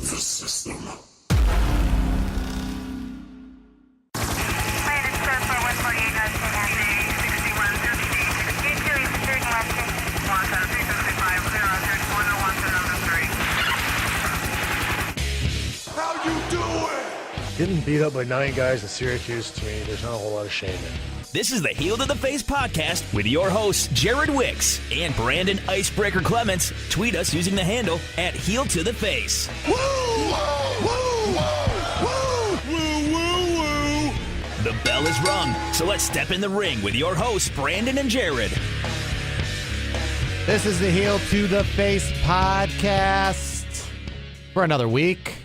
the system. How you doing? Getting beat up by 9 guys in Syracuse, to me, there's not a whole lot of shame in. This is the Heel to the Face podcast with your hosts, Jared Wicks and Brandon Icebreaker Clements. Tweet us using the handle at Heel to the Face. Woo! Woo! Woo! Woo! Woo! Woo! The bell is rung, so let's step in the ring with your hosts, Brandon and Jared. This is the Heel to the Face podcast for another week.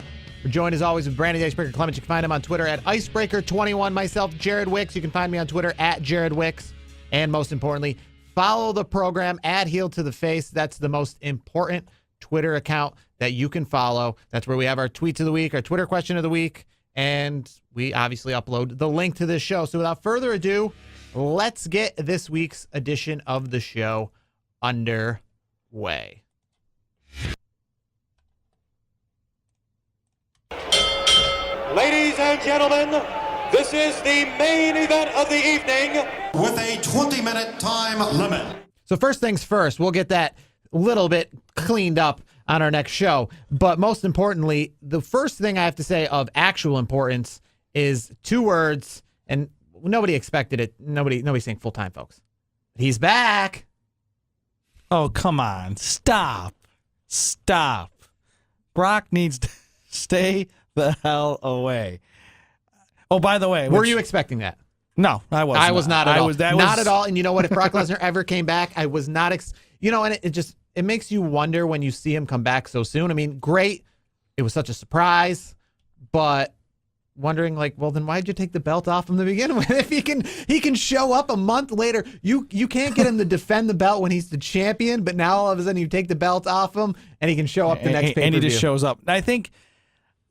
We're joined as always with Brandon Icebreaker Clements. You can find him on Twitter at Icebreaker21. Myself, Jared Wicks. You can find me on Twitter at Jared Wicks. And most importantly, follow the program at Heel to the Face. That's the most important Twitter account that you can follow. That's where we have our tweets of the week, our Twitter question of the week, and we obviously upload the link to this show. So without further ado, let's get this week's edition of the show underway. Ladies and gentlemen, this is the main event of the evening with a 20-minute time limit. So first things first, we'll get that little bit cleaned up on our next show. But most importantly, the first thing I have to say of actual importance is 2 words, and nobody expected it. Nobody's saying full time, folks. He's back. Oh, come on. Stop. Brock needs to stay the hell away. Oh, by the way. Were you expecting that? No, I wasn't. I was not at all. Not at all. And you know what? If Brock Lesnar ever came back, I was not. And it makes you wonder when you see him come back so soon. I mean, great. It was such a surprise, but wondering like, well, then why'd you take the belt off from the beginning? If he can show up a month later, you can't get him to defend the belt when he's the champion, but now all of a sudden you take the belt off him and he can show up the next pay-per-view. And he just shows up. I think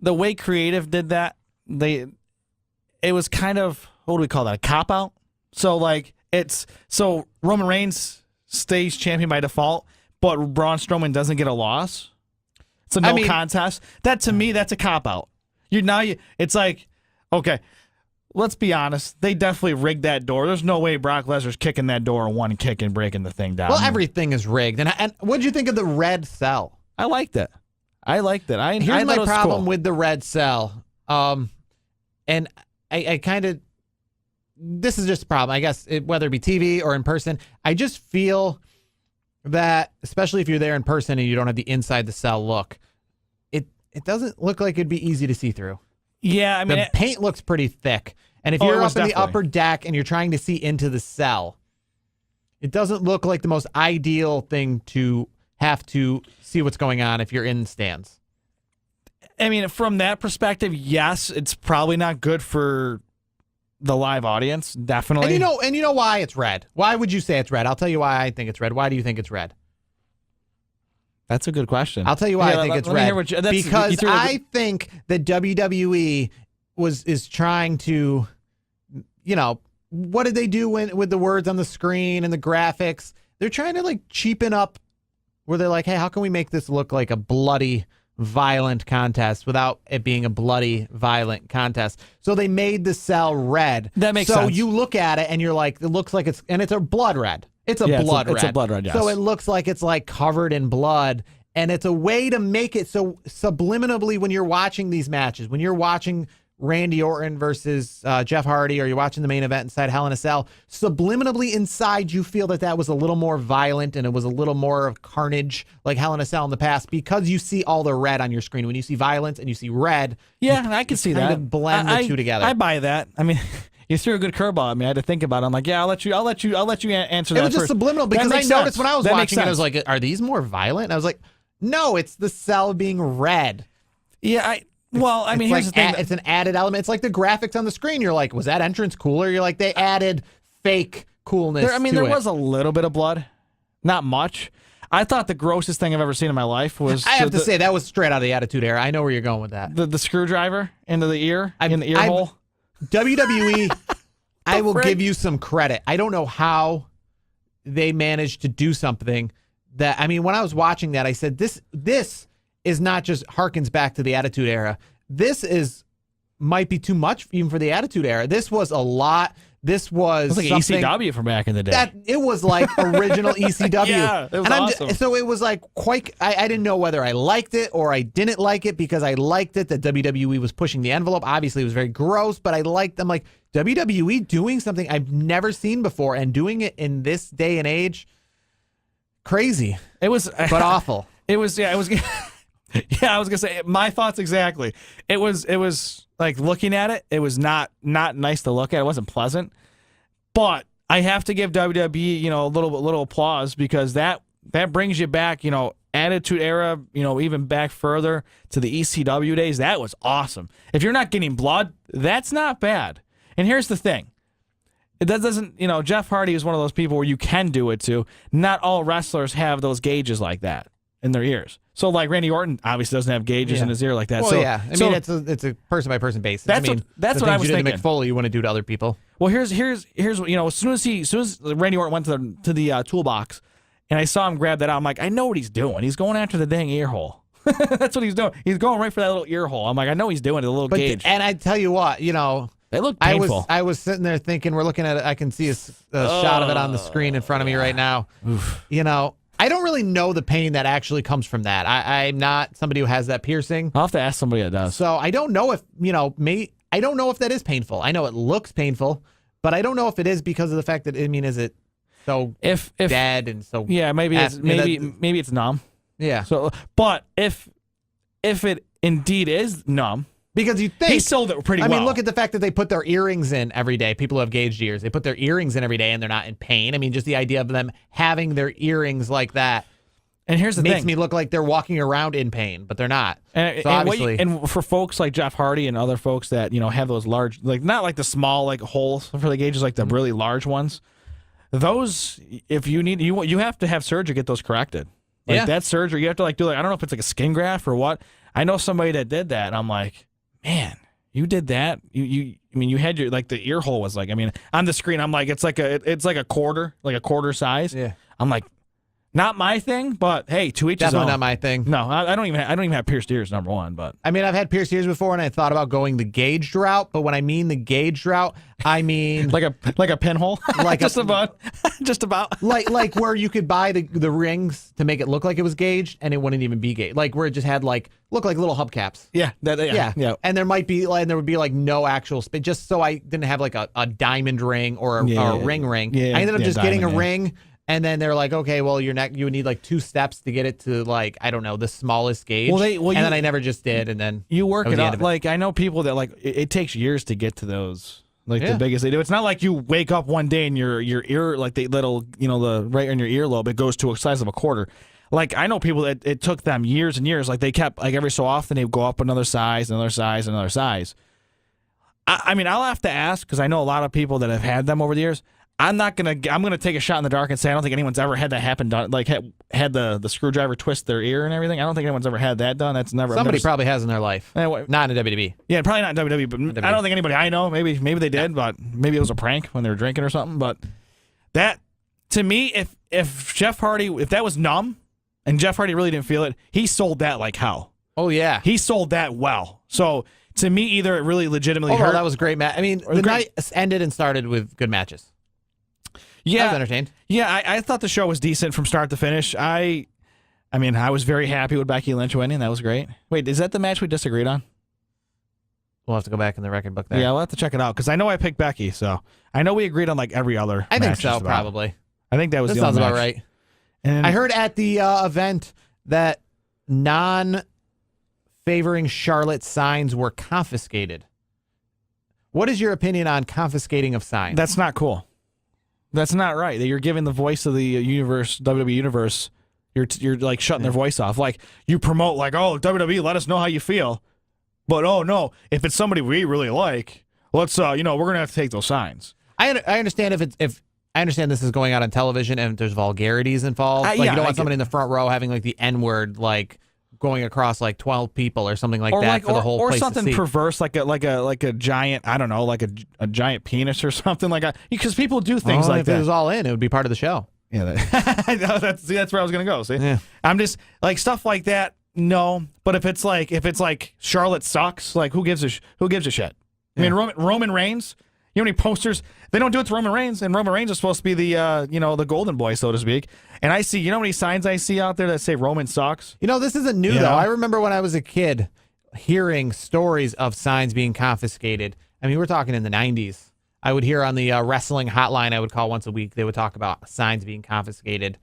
the way creative did that, it was kind of, what do we call that, a cop-out? So Roman Reigns stays champion by default, but Braun Strowman doesn't get a loss. It's a contest. That, to me, that's a cop-out. It's like, okay, let's be honest. They definitely rigged that door. There's no way Brock Lesnar's kicking that door in one kick and breaking the thing down. Well, everything is rigged. And what did you think of the red cell? I liked it. Here's my problem with the red cell. And I kind of, this is just a problem, I guess, whether it be TV or in person. I just feel that, especially if you're there in person and you don't have the inside the cell look, it doesn't look like it'd be easy to see through. Yeah, I mean, the paint looks pretty thick. And if you're up in the upper deck and you're trying to see into the cell, it doesn't look like the most ideal thing to have to see what's going on if you're in the stands. I mean, from that perspective, yes, it's probably not good for the live audience, definitely. And you know why it's red? Why would you say it's red? I'll tell you why I think it's red. Why do you think it's red? That's a good question. I'll tell you why I think it's red. Because I think that WWE is trying to, what did they do with the words on the screen and the graphics? They're trying to like cheapen up where they're like, hey, how can we make this look like a bloody, violent contest without it being a bloody, violent contest? So they made the cell red. That makes sense. So you look at it and you're like, it looks like it's a blood red. It's a blood red. It's a blood red, yes. So it looks like it's like covered in blood. And it's a way to make it so subliminally when you're watching these matches, when you're watching Randy Orton versus Jeff Hardy, or you're watching the main event inside Hell in a Cell, subliminally inside you feel that was a little more violent and it was a little more of carnage like Hell in a Cell in the past because you see all the red on your screen. When you see violence and you see red, I can see that. Kind of blend the two together. I buy that. I mean, you threw a good curveball at me. I had to think about it. I'm like, yeah, I'll let you answer that. It was just first. Subliminal because I noticed when I was watching it, I was like, are these more violent? And I was like, no, it's the cell being red. Yeah, here's the thing. It's an added element. It's like the graphics on the screen. You're like, was that entrance cooler? You're like, they added fake coolness to there it. was a little bit of blood. Not much. I thought the grossest thing I've ever seen in my life was... I have to say, that was straight out of the Attitude Era. I know where you're going with that. The screwdriver into the ear, in the ear hole. WWE, I will give you some credit. I don't know how they managed to do something that, I mean, when I was watching that, I said, this is not just harkens back to the Attitude Era. This might be too much even for the Attitude Era. This was a lot. This was like something ECW from back in the day. that it was like original ECW. Yeah, it was awesome. So it was like quite. I didn't know whether I liked it or I didn't like it because I liked it that WWE was pushing the envelope. Obviously, it was very gross, but I liked them. Like WWE doing something I've never seen before and doing it in this day and age. Crazy. It was, but awful. It was. Yeah, it was. Yeah, I was gonna say my thoughts exactly. It was like looking at it. It was not nice to look at. It wasn't pleasant. But I have to give WWE, a little applause because that brings you back, Attitude Era, even back further to the ECW days. That was awesome. If you're not getting blood, that's not bad. And here's the thing. That doesn't, Jeff Hardy is one of those people where you can do it to. Not all wrestlers have those gauges like that in their ears. So, like Randy Orton obviously doesn't have gauges in his ear like that. Well, so, yeah. I mean, it's a person by person basis. That's what I was thinking. Mick Foley, you want to do to other people. Well, here's what, as soon as Randy Orton went to the toolbox, and I saw him grab that out, I'm like, I know what he's doing. He's going after the dang ear hole. That's what he's doing. He's going right for that little ear hole. I'm like, I know he's doing it, a little gauge. And I tell you what, they look painful. I was sitting there thinking, we're looking at it. I can see a shot of it on the screen in front of me right now. Oof. I don't really know the pain that actually comes from that. I'm not somebody who has that piercing. I'll have to ask somebody that does. So I don't know if, I don't know if that is painful. I know it looks painful, but I don't know if it is because of the fact that, is it so if dead and so. Yeah, maybe it's numb. Yeah. So, but if it indeed is numb, because you think he sold it pretty well. I mean, look at the fact that they put their earrings in every day. People who have gauged ears, they put their earrings in every day and they're not in pain. I mean, just the idea of them having their earrings like that. And here's the makes thing. me look like they're walking around in pain, but they're not. And, and for folks like Jeff Hardy and other folks that have those large, like not like the small like holes for the gauges, like the really large ones. Those, if you need, you have to have surgery to get those corrected. Like that surgery, you have to do I don't know if it's like a skin graft or what. I know somebody that did that, and I'm like, man, you did that. You had your the ear hole was on the screen. I'm like, it's like a quarter size. Yeah. I'm like, not my thing, but hey, to each his own. Definitely not my thing. No, I don't even have pierced ears. Number one, but I mean, I've had pierced ears before, and I thought about going the gauged route. But when I mean the gauged route, I mean like a pinhole, just about, like where you could buy the rings to make it look like it was gauged, and it wouldn't even be gauged. Like where it just had look like little hubcaps. Yeah. And there would be no actual space, just so I didn't have like a diamond ring or a ring. Yeah, I ended up just getting a diamond, ring. And then they're like, okay, well, you would need like 2 steps to get it to I don't know, the smallest gauge. Then I never just did. And then you work it out. I know people that it takes years to get to those, the biggest they do. It's not like you wake up one day and your ear, the little, the right in your earlobe, it goes to a size of a quarter. I know people that it took them years and years. They kept, every so often they would go up another size, another size, another size. I mean, I'll have to ask because I know a lot of people that have had them over the years. I'm gonna take a shot in the dark and say I don't think anyone's ever had that happen. Had the screwdriver twist their ear and everything. I don't think anyone's ever had that done. That's never somebody probably has in their life. Not in WWE. Yeah, probably not in WWE. But I don't think anybody I know. Maybe they did, but maybe it was a prank when they were drinking or something. But that to me, if Jeff Hardy, if that was numb, and Jeff Hardy really didn't feel it, he sold that like hell. Oh yeah, he sold that well. So to me, either it really legitimately hurt. That was a great match. I mean, the night ended and started with good matches. Yeah, I was entertained. Yeah, I thought the show was decent from start to finish. I was very happy with Becky Lynch winning. That was great. Wait, is that the match we disagreed on? We'll have to go back in the record book there. Yeah, we'll have to check it out because I know I picked Becky, so I know we agreed on every other. I think so, probably. I think that was. That the sounds only about match. right. And I heard at the event that non-favoring Charlotte signs were confiscated. What is your opinion on confiscating of signs? That's not cool. That's not right. You're giving the voice of the universe, WWE universe. You're shutting their voice off. You promote oh, WWE, let us know how you feel. But oh no, if it's somebody we really like, let's we're gonna have to take those signs. I understand if I understand this is going out on television and there's vulgarities involved. You don't want somebody in the front row having the N-word going across 12 people or something like that for the whole place or something to see. Perverse like a giant, I don't know, a giant penis or something like that. Because people do things like if that. It was all in, it would be part of the show. Yeah, that's where I was gonna go. See, yeah. I'm just stuff like that. No, but if it's like Charlotte sucks, like who gives a shit? I mean, Roman Reigns. You know how many posters they don't do it to Roman Reigns, and Roman Reigns is supposed to be the the golden boy, so to speak. And I see, how many signs I see out there that say Roman sucks. This isn't new though. I remember when I was a kid hearing stories of signs being confiscated. I mean, we're talking in the 90s. I would hear on the wrestling hotline I would call once a week. They would talk about signs being confiscated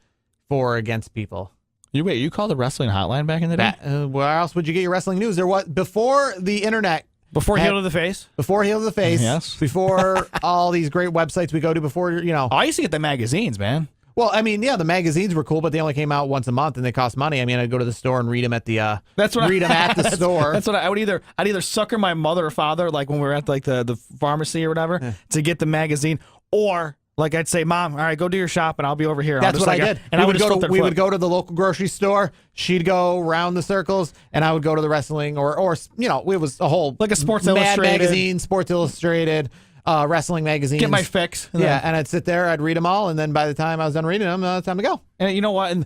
for or against people. You called the wrestling hotline back in the day? Where else would you get your wrestling news? There was before the internet. Before Heel to the Face? Before Heel to the Face. Yes. Before all these great websites we go to. Before I used to get the magazines, man. Well, I mean, yeah, the magazines were cool, but they only came out once a month and they cost money. I mean, I'd go to the store and read them at the store. That's what I'd either sucker my mother or father, like when we were at like the pharmacy or whatever, to get the magazine, or like I'd say, Mom, all right, go do your shop and I'll be over here. That's what I did. And we would go to the local grocery store. She'd go around the circles, and I would go to the wrestling or it was a whole like a Sports Mad Illustrated magazine, Sports Illustrated, wrestling magazines. Get my fix. And I'd sit there, I'd read them all, and then by the time I was done reading them, it's time to go. And you know what? And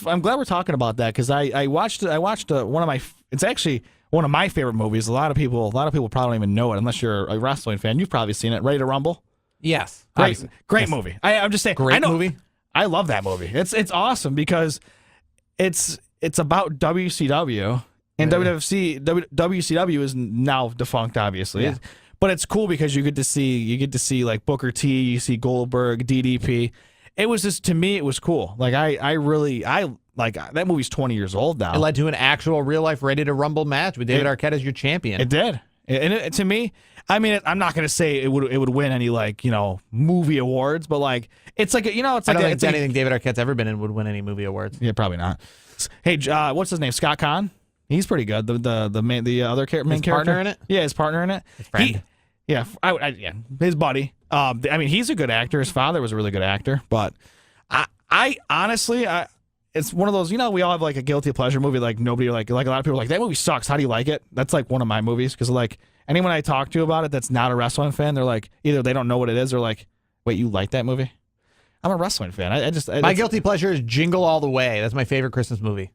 I'm glad we're talking about that because I watched one of my. It's actually one of my favorite movies. A lot of people probably don't even know it unless you're a wrestling fan. You've probably seen it. Ready to Rumble. Yes. Great movie. I'm just saying. Great movie. I love that movie. It's awesome because it's about WCW and WCW is now defunct, obviously. Yeah. But it's cool because you get to see like Booker T, you see Goldberg, DDP. It was just, to me, it was cool. Like I like that movie's 20 years old now. It led to an actual real life Ready to Rumble match with David Arquette as your champion. It did. And to me, I mean, I'm not going to say it would win any movie awards, but like it's like it's like I don't think anything David Arquette's ever been in would win any movie awards. Yeah, probably not. Hey, what's his name? Scott Conn. He's pretty good. The other main character partner in it. Yeah, his partner in it. His friend. His buddy. I mean, he's a good actor. His father was a really good actor, but I honestly, it's one of those, we all have like a guilty pleasure movie. Like nobody like a lot of people are like, that movie sucks. How do you like it? That's like one of my movies because like anyone I talk to about it that's not a wrestling fan, they're like either they don't know what it is or like, wait, you like that movie? I'm a wrestling fan. My guilty pleasure is Jingle All the Way. That's my favorite Christmas movie.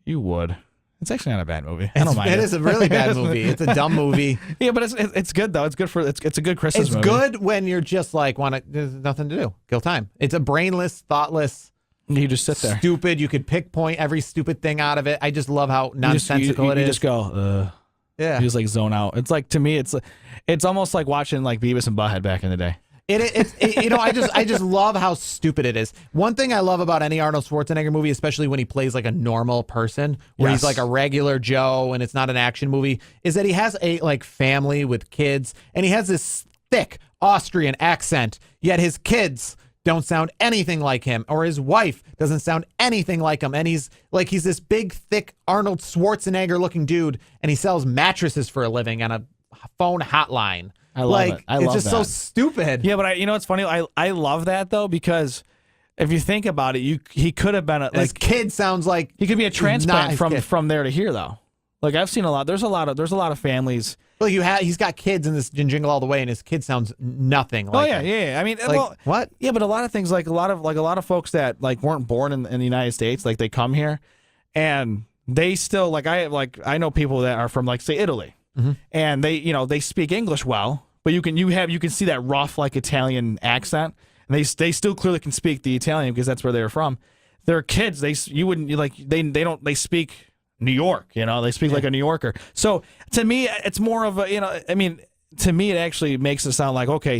You would. It's actually not a bad movie. I don't mind it. It is a really bad movie. It's a dumb movie. Yeah, but it's good though. It's good it's a good Christmas movie. It's good when you're just like there's nothing to do. Kill time. It's a brainless, thoughtless. You just sit there. Stupid. You could pinpoint every stupid thing out of it. I just love how nonsensical it is. You just go, yeah. You just like zone out. It's like, to me, it's almost like watching like Beavis and Butthead back in the day. I just love how stupid it is. One thing I love about any Arnold Schwarzenegger movie, especially when he plays like a normal person, where he's like a regular Joe and it's not an action movie, is that he has a like family with kids and he has this thick Austrian accent, yet his kids don't sound anything like him, or his wife doesn't sound anything like him. And he's this big, thick Arnold Schwarzenegger looking dude, and he sells mattresses for a living on a phone hotline. I love it. It's just so stupid. Yeah, but it's funny. I love that though, because if you think about it, he could have been his kid sounds like he could be a transplant from there to here though. Like I've seen a lot. There's a lot of families. Well, he's got kids in this Jingle All the Way, and his kid sounds nothing like. Oh yeah. I mean, what? Yeah, but a lot of things, like a lot of folks that like weren't born in the United States, like they come here, and they still I know people that are from like say Italy, and they speak English well, but you can see that rough like Italian accent, and they still clearly can speak the Italian because that's where they're from. Their kids, they speak New York, they speak like a New Yorker. So to me, it's more of a, to me, it actually makes it sound like, okay,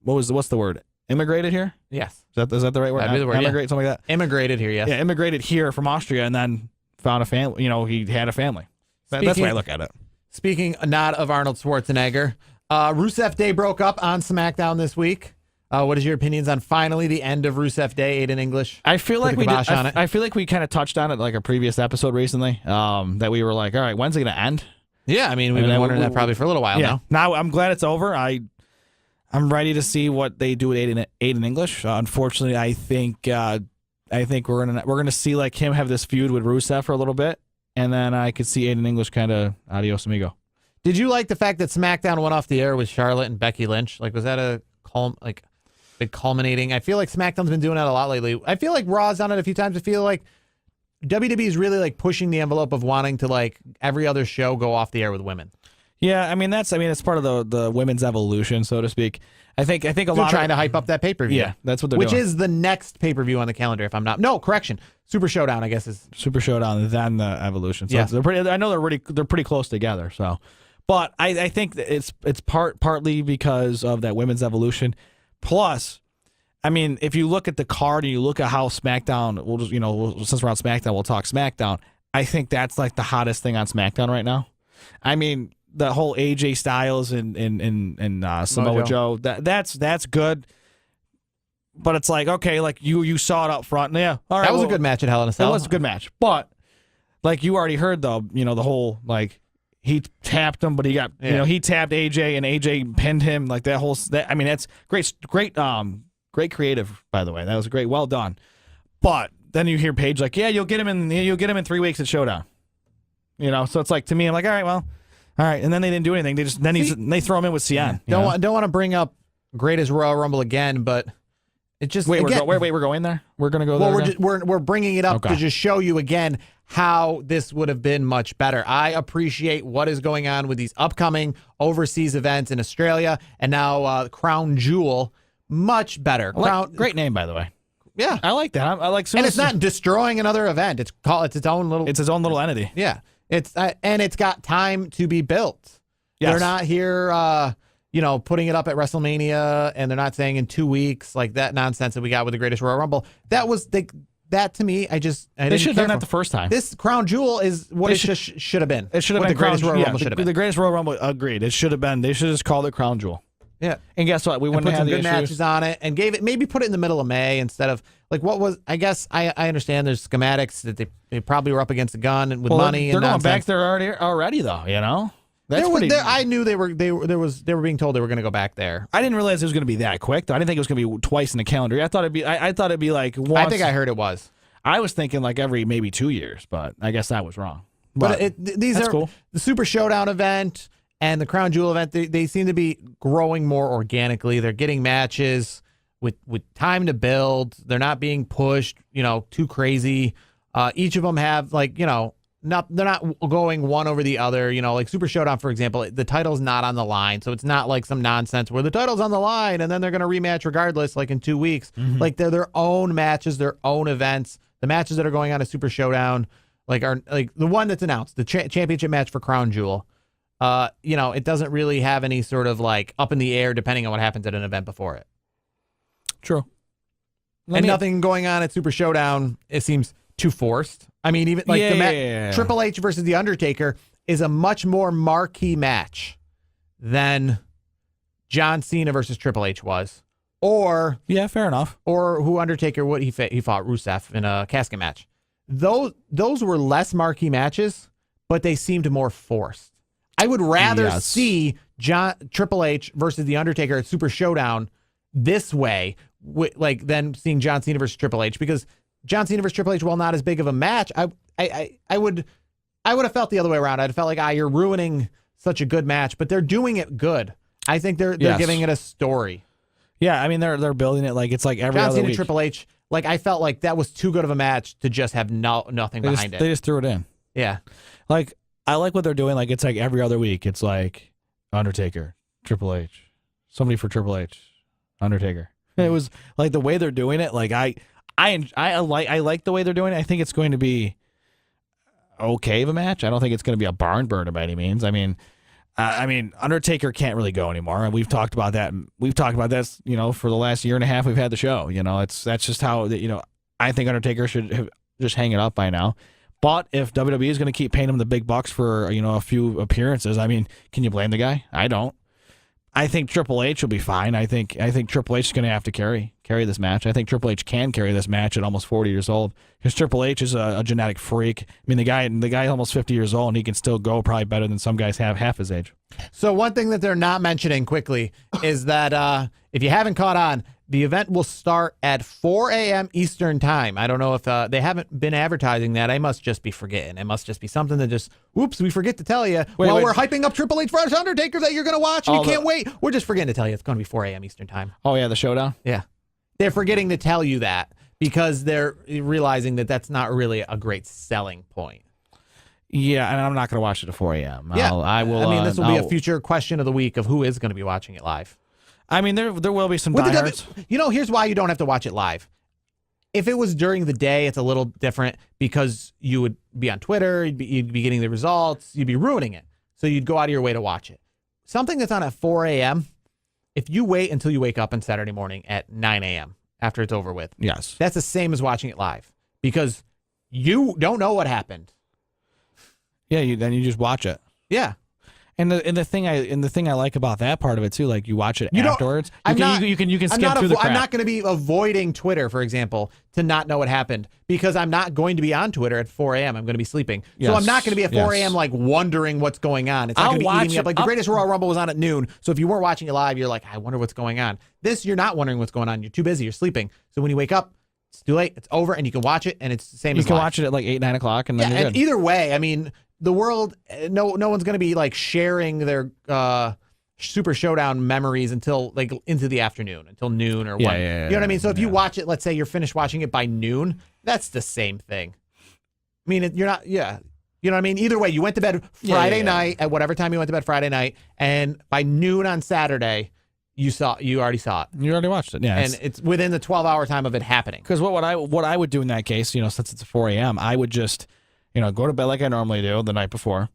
what's the word? Immigrated here? Yes. Is that the right word? That'd be the word, Immigrate, something like that? Immigrated here, yes. Yeah, immigrated here from Austria and then found a family, he had a family. That's the way I look at it. Speaking not of Arnold Schwarzenegger, Rusev Day broke up on SmackDown this week. What is your opinions on finally the end of Rusev Day, Aiden English? I feel like I feel like we kind of touched on it like a previous episode recently. That we were like, all right, when's it gonna end? Yeah, I mean, we've been wondering that probably for a little while now. Now I'm glad it's over. I'm ready to see what they do with Aiden English. Unfortunately, I think we're gonna see like him have this feud with Rusev for a little bit, and then I could see Aiden English kind of adios amigo. Did you like the fact that SmackDown went off the air with Charlotte and Becky Lynch? Like, was that a big culminating? I feel like SmackDown's been doing that a lot lately. I feel like Raw's done it a few times. I feel like WWE is really like pushing the envelope of wanting to like every other show go off the air with women. Yeah, I mean that's part of the women's evolution, so to speak. I think a They're lot trying of, to hype up that pay-per-view. Yeah, that's what they're which doing. is the next pay-per-view on the calendar. If I'm not, no, correction, Super Showdown. I guess is Super Showdown, then the Evolution. So Yeah. they're pretty. I know they're pretty close together. So, but I think that it's partly because of that women's evolution. Plus, I mean, if you look at the card and you look at how SmackDown, we'll just since we're on SmackDown, we'll talk SmackDown. I think that's like the hottest thing on SmackDown right now. I mean, the whole AJ Styles and Samoa Joe. That's good. But it's like, okay, like you saw it up front. Yeah, all right. that was a good match at Hell in a Cell. It was a good match. But like you already heard though, the whole like he tapped him, but he got he tapped AJ and AJ pinned him. Like that whole I mean, that's great creative, by the way. That was great, well done. But then you hear Paige like, yeah, you'll get him in 3 weeks at Showdown. So it's like to me, I'm like, all right, and then they didn't do anything. They throw him in with CN. Don't want to bring up Greatest Royal Rumble again, but it just we're going there. We're gonna go there. Well, we're bringing it up to just show you again how this would have been much better. I appreciate what is going on with these upcoming overseas events in Australia and now Crown Jewel, much better. Great name, by the way. Yeah, I like that. I like, and it's not destroying another event. It's its own little. It's its own little entity. Yeah, it's and it's got time to be built. Yes. They're not here, putting it up at WrestleMania, and they're not saying in 2 weeks like that nonsense that we got with the Greatest Royal Rumble. That to me, they should have done that the first time. This Crown Jewel is what should have been. It should have been the Greatest Royal Rumble. Should have been the Greatest Royal Rumble. Agreed. It should have been. They should have just called it Crown Jewel. Yeah, and guess what? We wouldn't put have some the good issues. matches on it, and maybe put it in the middle of May instead of like what was. I guess I understand there's schematics that they probably were up against a gun and with money. They're and going nonsense. back there already though. That's I knew they were being told they were going to go back there. I didn't realize it was going to be that quick. Though. I didn't think it was going to be twice in the calendar. I thought it'd be like once. I think I heard it was. I was thinking like every maybe 2 years, but I guess I was wrong. But these are cool. The Super Showdown event and the Crown Jewel event. They seem to be growing more organically. They're getting matches with time to build. They're not being pushed, too crazy. Each of them have they're not going one over the other. Like Super Showdown, for example, the title's not on the line, so it's not like some nonsense where the title's on the line and then they're going to rematch regardless, like in 2 weeks. Mm-hmm. Like they're their own matches, their own events. The matches that are going on at Super Showdown, are like the one that's announced, the championship match for Crown Jewel. It doesn't really have any sort of like up in the air depending on what happens at an event before it. True. Nothing going on at Super Showdown, it seems too forced. I mean, even like Triple H versus The Undertaker is a much more marquee match than John Cena versus Triple H was. Or fair enough. Or who Undertaker he fought Rusev in a casket match. Those were less marquee matches, but they seemed more forced. I would rather see Triple H versus The Undertaker at Super Showdown this way, than seeing John Cena versus Triple H, because John Cena versus Triple H, while not as big of a match, I would have felt the other way around. I'd felt like you're ruining such a good match, but they're doing it good. I think they're giving it a story. Yeah, I mean they're building it like it's like every John other Cena week. Triple H, I felt like that was too good of a match to just have nothing behind it. They just threw it in. Yeah. Like I like what they're doing. Like it's like every other week. It's like Undertaker, Triple H, somebody for Triple H, Undertaker. It was like the way they're doing it. Like I like the way they're doing it. I think it's going to be okay of a match. I don't think it's going to be a barn burner by any means. I mean, Undertaker can't really go anymore, and we've talked about that. We've talked about this, for the last year and a half we've had the show. That's just how I think Undertaker should just hang it up by now. But if WWE is going to keep paying him the big bucks for a few appearances, I mean, can you blame the guy? I don't. I think Triple H will be fine. I think Triple H is going to have to carry this match. I think Triple H can carry this match at almost 40 years old, because Triple H is a genetic freak. I mean, the guy almost 50 years old, and he can still go probably better than some guys have half his age. So one thing that they're not mentioning quickly is that if you haven't caught on, the event will start at 4 a.m. Eastern time. I don't know if they haven't been advertising that. I must just be forgetting. It must just be something that just, whoops, we forget to tell you. We're hyping up Triple H versus Undertaker that you're going to watch and you can't wait. We're just forgetting to tell you it's going to be 4 a.m. Eastern time. Oh, yeah, the showdown? Yeah. They're forgetting to tell you that because they're realizing that that's not really a great selling point. Yeah, and I'm not going to watch it at 4 a.m. Yeah, I will. I mean, this will be a future question of the week of who is going to be watching it live. I mean, there will be some With the diehards. here's why you don't have to watch it live. If it was during the day, it's a little different because you would be on Twitter, you'd be getting the results, you'd be ruining it. So you'd go out of your way to watch it. Something that's on at 4 a.m., if you wait until you wake up on Saturday morning at 9 a.m. after it's over with, Yes, that's the same as watching it live because you don't know what happened. Yeah, then you just watch it. Yeah. And the thing I like about that part of it too, like you watch it You don't- afterwards. I'm not- You can skip I'm not through the crap. I'm not going to be avoiding Twitter, for example, to not know what happened because I'm not going to be on Twitter at 4 a.m. I'm going to be sleeping. So Yes. I'm not going to be at 4 Yes. a.m. like wondering what's going on. It's not I'll going to be watch eating me up. it. Like the I'll- greatest Royal Rumble was on at noon. So if you weren't watching it live, you're like, I wonder what's going on. This, you're not wondering what's going on. You're too busy. You're sleeping. So when you wake up, it's too late. It's over and you can watch it and it's the same You as can live. watch it at like 8, 9 o'clock, and then Yeah, you're and good. either way, I mean, the world, no one's going to be like sharing their Super Showdown memories until like into the afternoon, until noon or 1. Yeah, You know what I mean? So if you watch it, let's say you're finished watching it by noon, that's the same thing. I mean, you're not, yeah. You know what I mean? Either way, you went to bed Friday night at whatever time you went to bed Friday night, and by noon on Saturday, you already saw it. You already watched it, yeah. And it's within the 12-hour time of it happening. Because what I would do in that case, since it's 4 a.m., I would just, go to bed like I normally do the night before,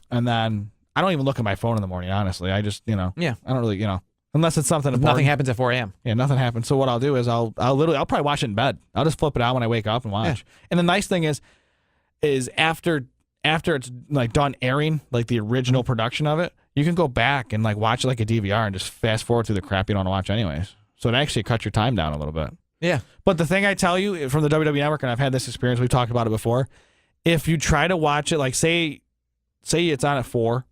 and then I don't even look at my phone in the morning. Honestly, I just, Yeah. I don't really, unless it's something important. Nothing happens at 4 a.m. Yeah, nothing happens. So what I'll do is I'll probably watch it in bed. I'll just flip it out when I wake up and watch. And the nice thing is after it's like done airing, like the original production of it, you can go back and like watch it like a DVR and just fast forward through the crap you don't want to watch anyways. So it actually cuts your time down a little bit. Yeah. But the thing I tell you from the WWE Network, and I've had this experience, we've talked about it before, if you try to watch it, like say it's on at 4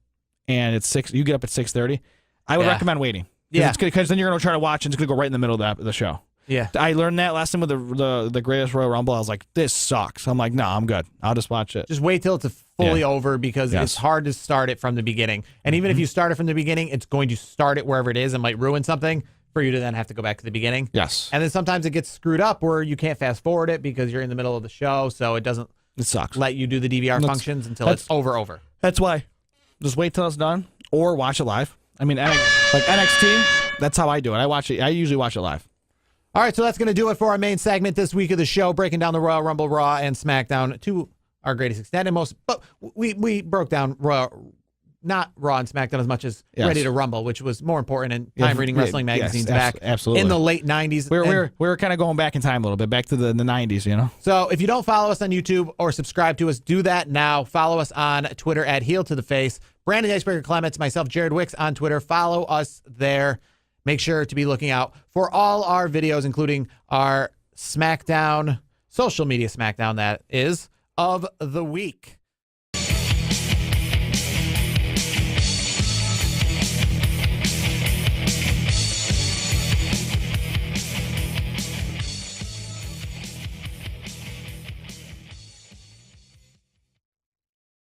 and it's 6, you get up at 6:30, I would recommend waiting. Yeah. Because then you're going to try to watch and it's going to go right in the middle of the show. Yeah. I learned that last time with the Greatest Royal Rumble. I was like, this sucks. I'm like, no, I'm good. I'll just watch it. Just wait till it's fully over because Yes. it's hard to start it from the beginning. And even if you start it from the beginning, it's going to start it wherever it is and might ruin something for you to then have to go back to the beginning. Yes. And then sometimes it gets screwed up where you can't fast forward it because you're in the middle of the show, so it doesn't It sucks. let you do the DVR functions until that's- it's over. That's why. Just wait till it's done or watch it live. I mean, like NXT, that's how I do it. I usually watch it live. All right, so that's going to do it for our main segment this week of the show, breaking down the Royal Rumble, Raw, and SmackDown to our greatest extent and most. But we broke down not Raw and SmackDown as much as Ready to Rumble, which was more important in time reading wrestling magazines back absolutely. in the late 90s. We were kind of going back in time a little bit, back to the 90s, So if you don't follow us on YouTube or subscribe to us, do that now. Follow us on Twitter at Heel to the Face. Brandon Icebreaker Clements, myself, Jared Wicks on Twitter. Follow us there. Make sure to be looking out for all our videos, including our SmackDown, social media SmackDown, that is, of the week.